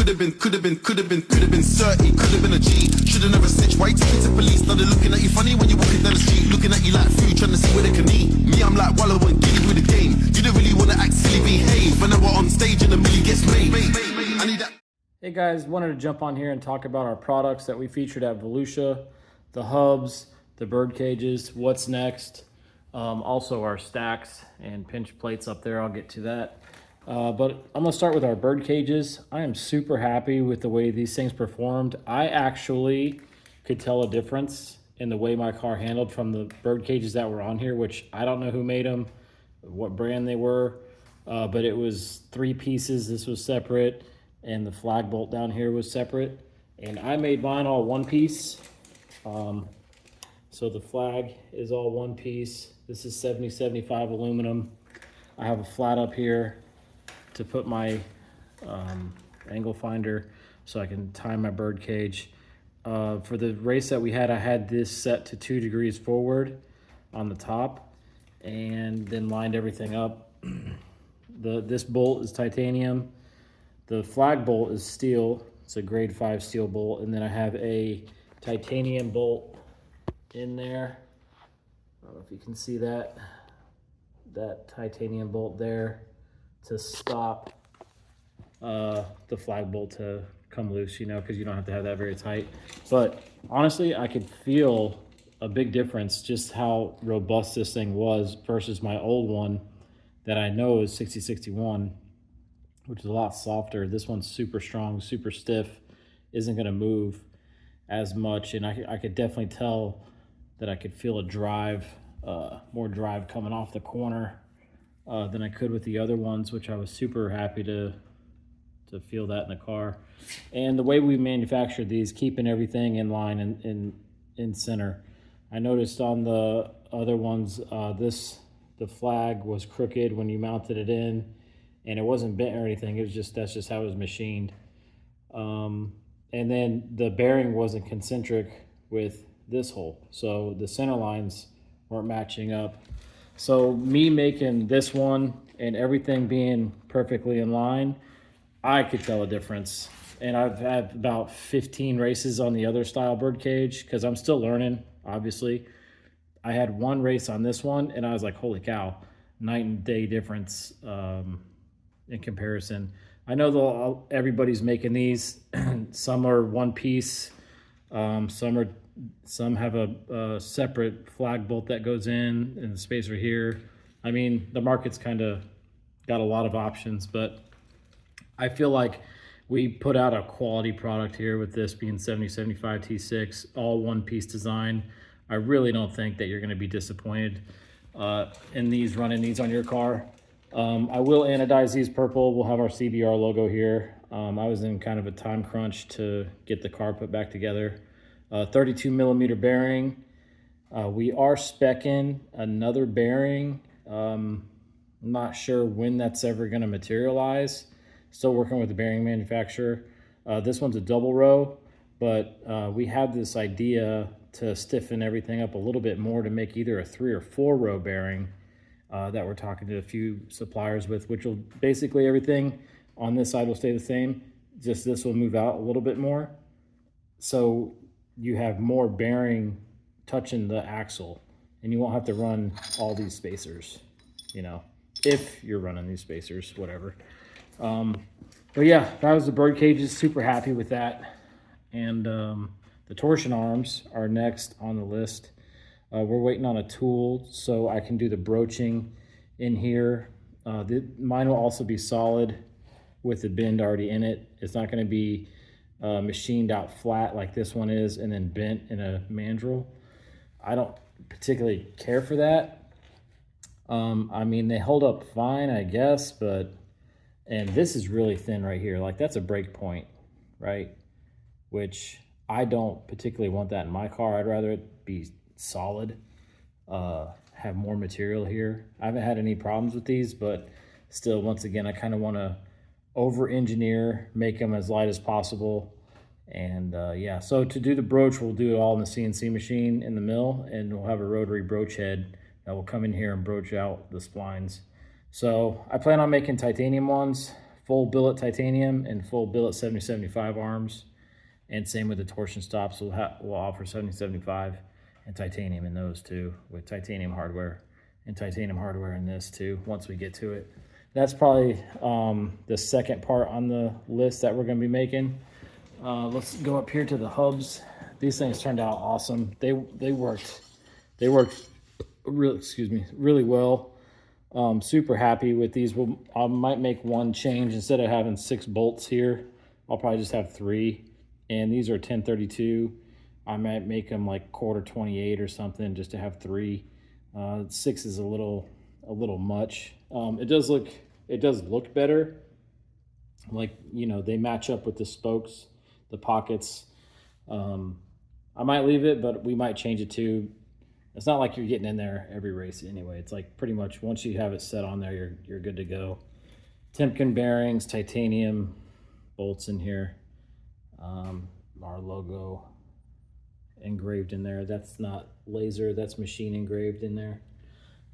Could have been 30, could have been a G. Should've never snitched. Why you take it to police? Started looking at you funny when you're walking down the street. Looking at you like food, trying to see where they can eat. Me, I'm like Wallow and Giddy with the game. You don't really wanna act silly, behave. When we're on stage and the milli gets made. I need that. Hey guys, wanted to jump on here and talk about our products that we featured at Volusia, the hubs, the bird cages, what's next, also our stacks and pinch plates up there. I'll get to that. But I'm gonna start with our bird cages. I am super happy with the way these things performed. I actually could tell a difference in the way my car handled from the bird cages that were on here, which I don't know who made them, what brand they were, but it was 3 pieces. This was separate, and the flag bolt down here was separate. And I made mine all one piece. So the flag is all one piece. This is 7075 aluminum. I have a flat up here to put my angle finder so I can time my bird cage. For the race that we had, I had this set to 2 degrees forward on the top and then lined everything up. This bolt is titanium. The flag bolt is steel. It's a grade 5 steel bolt. And then I have a titanium bolt in there. I don't know if you can see that titanium bolt there to stop the flag bolt to come loose, you know, because you don't have to have that very tight. But honestly, I could feel a big difference just how robust this thing was versus my old one that I know is 6061, which is a lot softer. This one's super strong, super stiff, isn't going to move as much. And I could definitely tell that I could feel a drive, more drive coming off the corner than I could with the other ones, which I was super happy to feel that in the car. And the way we manufactured these, keeping everything in line and in center. I noticed on the other ones, the flag was crooked when you mounted it in, and it wasn't bent or anything. It was just, that's just how it was machined. And then the bearing wasn't concentric with this hole, so the center lines weren't matching up. So me making this one and everything being perfectly in line, I could tell a difference. And I've had about 15 races on the other style birdcage because I'm still learning, obviously. I had one race on this one and I was like, holy cow, night and day difference in comparison. I know everybody's making these. Some are one piece, some have a separate flag bolt that goes in and the spacer here. I mean, the market's kind of got a lot of options, but I feel like we put out a quality product here with this being 7075 T6, all one piece design. I really don't think that you're going to be disappointed in these, running these on your car. I will anodize these purple. We'll have our CBR logo here. I was in kind of a time crunch to get the car put back together. 32 millimeter bearing. We are speccing another bearing. I'm not sure when that's ever going to materialize. Still working with the bearing manufacturer. This one's a double row, but we have this idea to stiffen everything up a little bit more to make either a 3 or 4 row bearing that we're talking to a few suppliers with, which will basically everything on this side will stay the same. Just this will move out a little bit more. So you have more bearing touching the axle and you won't have to run all these spacers, you know, if you're running these spacers, whatever. But yeah, that was the bird cages. Super happy with that. And the torsion arms are next on the list. We're waiting on a tool so I can do the broaching in here. Mine will also be solid with the bend already in it. It's not going to be machined out flat like this one is and then bent in a mandrel. I don't particularly care for that. I mean, they hold up fine, I guess, but, and this is really thin right here. Like that's a break point, right? Which I don't particularly want that in my car. I'd rather it be solid, have more material here. I haven't had any problems with these, but still, once again, I kind of want to over-engineer, make them as light as possible. And yeah, so to do the broach, we'll do it all in the CNC machine in the mill, and we'll have a rotary broach head that will come in here and broach out the splines. So I plan on making titanium ones full billet titanium and full billet 7075 arms. And same with the torsion stops. We'll offer 7075 and titanium in those too, with titanium hardware and titanium hardware in this too, once we get to it. That's probably the second part on the list that we're gonna be making. Let's go up here to the hubs. These things turned out awesome. They worked really well. Super happy with these. I might make one change. Instead of having 6 bolts here, I'll probably just have 3. And these are 1032. I might make them like quarter 28 or something, just to have 3. 6 is a little much. It does look better. Like, you know, they match up with the spokes, the pockets. I might leave it, but we might change it too. It's not like you're getting in there every race anyway. It's like pretty much once you have it set on there, you're good to go. Timken bearings, titanium bolts in here. Our logo engraved in there. That's not laser, that's machine engraved in there.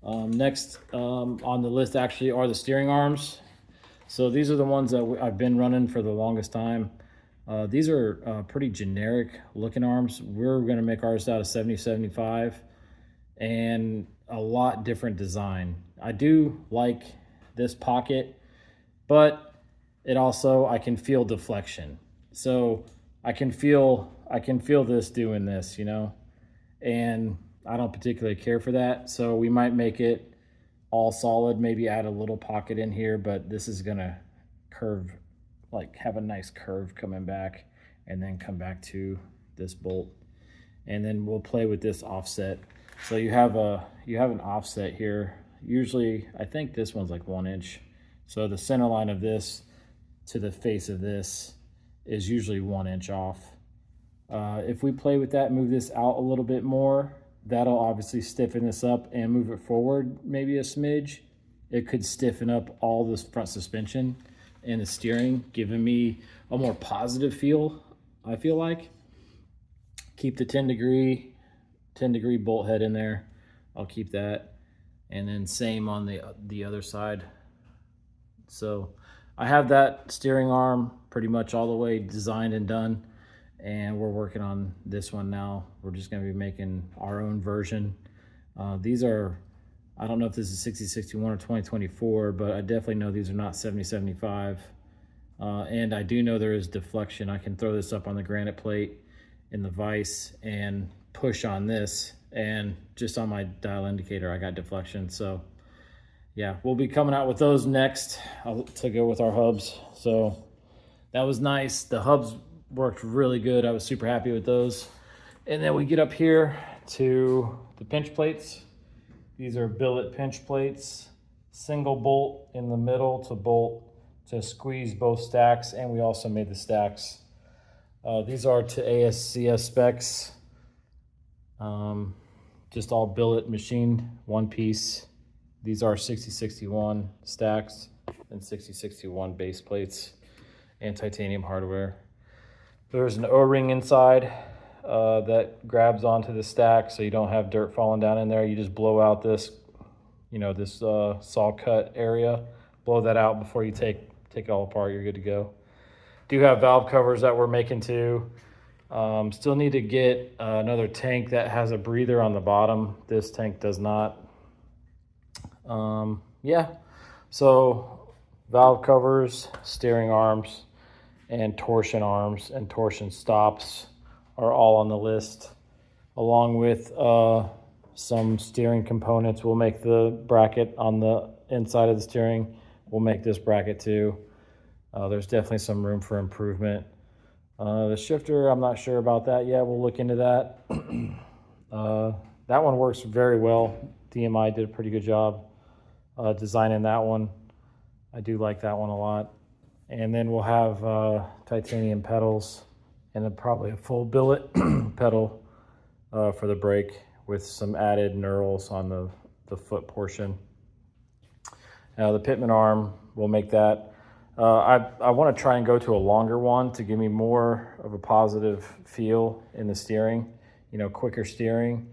Next on the list actually are the steering arms. So these are the ones that I've been running for the longest time. These are pretty generic looking arms. We're gonna make ours out of 7075 and a lot different design. I do like this pocket, but it also, I can feel deflection. So I can feel this doing this, you know, and I don't particularly care for that. So we might make it all solid, maybe add a little pocket in here, but this is gonna curve, like have a nice curve coming back and then come back to this bolt. And then we'll play with this offset. So you have an offset here. Usually, I think this one's like 1 inch. So the center line of this to the face of this is usually 1 inch off. If we play with that, move this out a little bit more, that'll obviously stiffen this up and move it forward maybe a smidge. It could stiffen up all this front suspension and the steering, giving me a more positive feel, I feel like. Keep the 10 degree bolt head in there. I'll keep that. And then same on the other side. So I have that steering arm pretty much all the way designed and done. And we're working on this one now. We're just gonna be making our own version. These are, I don't know if this is 6061 or 2024, but I definitely know these are not 7075. And I do know there is deflection. I can throw this up on the granite plate in the vise and push on this, and just on my dial indicator I got deflection. So yeah, we'll be coming out with those next to go with our hubs. So that was nice. The hubs worked really good. I was super happy with those. And then we get up here to the pinch plates. These are billet pinch plates, single bolt in the middle to bolt to squeeze both stacks, and we also made the stacks. These are to ASCS specs. Just all billet machined, one piece. These are 6061 stacks and 6061 base plates and titanium hardware. There's an O-ring inside that grabs onto the stack so you don't have dirt falling down in there. You just blow out this, you know, this saw cut area. Blow that out before you take it all apart. You're good to go. Do have valve covers that we're making too. Still need to get another tank that has a breather on the bottom. This tank does not. Yeah, so valve covers, steering arms, and torsion stops are all on the list, along with some steering components. We'll make the bracket on the inside of the steering. We'll make this bracket too. There's definitely some room for improvement. The shifter, I'm not sure about that yet. We'll look into that. That one works very well. DMI did a pretty good job designing that one. I do like that one a lot. And then we'll have titanium pedals and then probably a full billet pedal for the brake with some added knurls on the foot portion. The pitman arm, we'll make that. I want to try and go to a longer one to give me more of a positive feel in the steering, you know, quicker steering.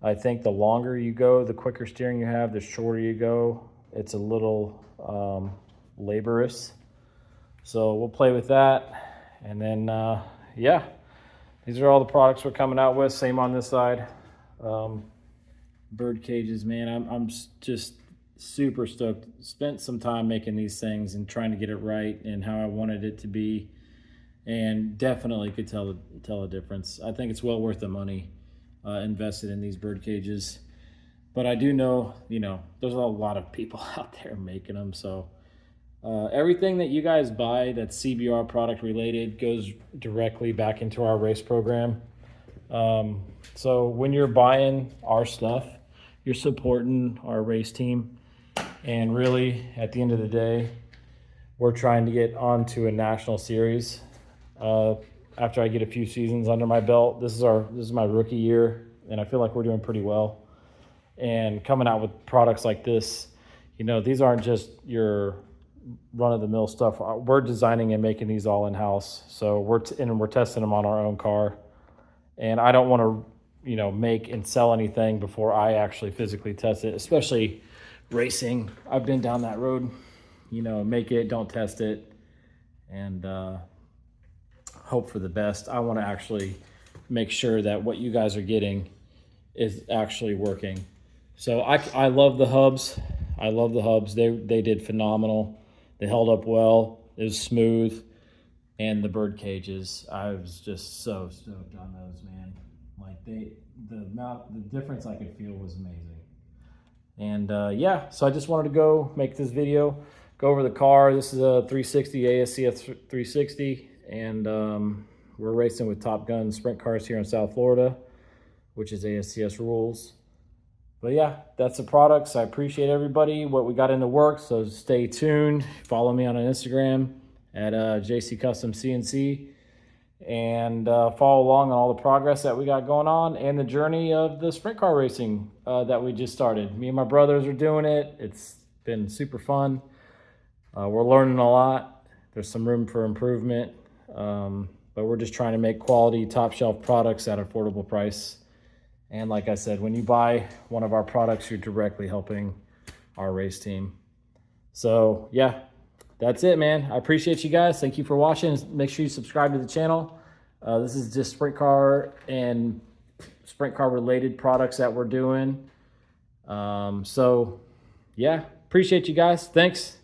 I think the longer you go, the quicker steering you have, the shorter you go. It's a little laborious. So we'll play with that. And then, yeah, these are all the products we're coming out with. Same on this side. Bird cages, man, I'm just super stoked. Spent some time making these things and trying to get it right and how I wanted it to be, and definitely could tell a difference. I think it's well worth the money invested in these bird cages. But I do know, you know, there's a lot of people out there making them. So everything that you guys buy that's CBR product related goes directly back into our race program. So when you're buying our stuff, you're supporting our race team. And really, at the end of the day, we're trying to get onto a national series. After I get a few seasons under my belt, this is my rookie year, and I feel like we're doing pretty well. And coming out with products like this, you know, these aren't just your run-of-the-mill stuff. We're designing and making these all in-house. So we're testing them on our own car. And I don't want to, you know, make and sell anything before I actually physically test it, especially racing. I've been down that road, you know, make it, don't test it, and hope for the best. I want to actually make sure that what you guys are getting is actually working. So I love the hubs. I love the hubs. They did phenomenal. They held up well. It was smooth. And the bird cages, I was just so stoked on those, man. Like the difference I could feel was amazing. And yeah, so I just wanted to go make this video, go over the car. This is a 360 ASCS 360, and we're racing with Top Gun sprint cars here in South Florida, which is ASCS rules. But yeah, that's the products. I appreciate everybody, what we got in the works. So stay tuned. Follow me on Instagram at JC Custom CNC, and follow along on all the progress that we got going on and the journey of the sprint car racing that we just started. Me and my brothers are doing it. It's been super fun. We're learning a lot. There's some room for improvement, but we're just trying to make quality, top shelf products at an affordable price. And like I said, when you buy one of our products, you're directly helping our race team. So yeah, that's it, man. I appreciate you guys. Thank you for watching. Make sure you subscribe to the channel. This is just sprint car and sprint car related products that we're doing. So yeah, appreciate you guys. Thanks.